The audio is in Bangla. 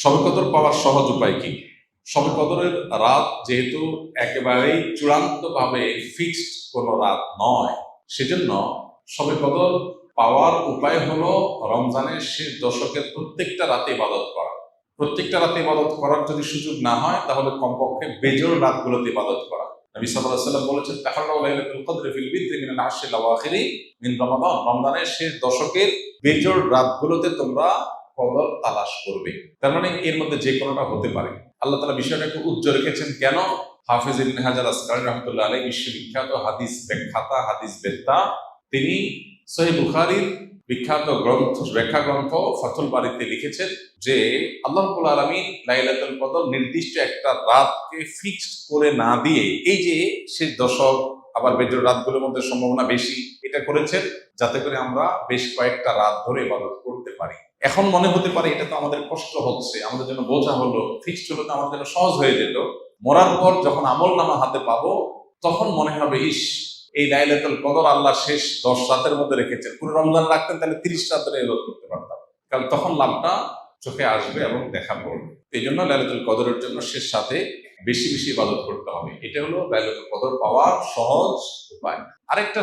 শবে কদর পাওয়ার সহজ উপায় কি? শবে কদরের রাত যেহেতু একেবারেই চূড়ান্তভাবে ফিক্সড কোনো রাত নয়, সেজন্য শবে কদর পাওয়ার উপায় হলো রমজানের শেষ দশকের প্রত্যেকটা রাতে ইবাদত করা। প্রত্যেকটা রাতে ইবাদত করার যদি সুযোগ না হয়, তাহলে কমপক্ষে বেজোড় রাতগুলোতে ইবাদত করা। নবী সাল্লাল্লাহু আলাইহি ওয়াসাল্লাম বলেছেন, তাহাররাউ লাইলাতুল কদরি ফিল বিদরি মিনাল আশরিল আওয়াখিরি মিন রমাদান। রমজানের শেষ দশকের বেজোড় রাতগুলোতে তোমরা কদর তালাশ করবে। তার মানে এর মধ্যে যে কোনোটা হতে পারে। আল্লাহ তাআলা বিষয়টা একটু উজ্জ্বল রেখেছেন কেন? হাফেজ ইবনে হাজার আসকারী রাহমাতুল্লাহ আলাইহি বিশ্ববিখ্যাত হাদিস ব্যাখ্যাতা, হাদিস বেত্তা, তিনি সহিহ বুখারীর বিখ্যাত ব্যাখ্যা গ্রন্থ ফাথুল বারীতে লিখেছেন যে আল্লাহ রাব্বুল আলামিন লাইলাতুল কদর নির্দিষ্ট একটা রাতকে ফিক্সড করে না দিয়ে, এই যে শেষ দশক আবার বেজোড় রাতগুলোর মধ্যে সম্ভাবনা বেশি, এটা করেছেন যাতে করে আমরা বেশ কয়েকটা রাত ধরে ইবাদত করতে পারি। এখন মনে হতে পারে এটা তো আমাদের কষ্ট হচ্ছে, আমাদের জন্য বোঝা হলো, ফিক্সড হলো তো আমাদের জন্য সহজ হয়ে যেত। মরার পর যখন আমল নামা হাতে পাবো, তখন মনে হবে ইস, এই লাইলাতুল কদর আল্লাহ শেষ 10 রাতের মধ্যে রেখেছেন। পুরো রমজান রাখতেন তাহলে 30 রাত ধরে ইবাদত করতে পারতাম, কারণ তখন লাভটা চোখে আসবে এবং দেখা পড়বে। এই জন্য লাইলাতুল কদরের জন্য শেষ সাথে বেশি বেশি ইবাদত করতে হবে। এটা হলো লাইলাতুল কদর পাওয়ার সহজ উপায়। আরেকটা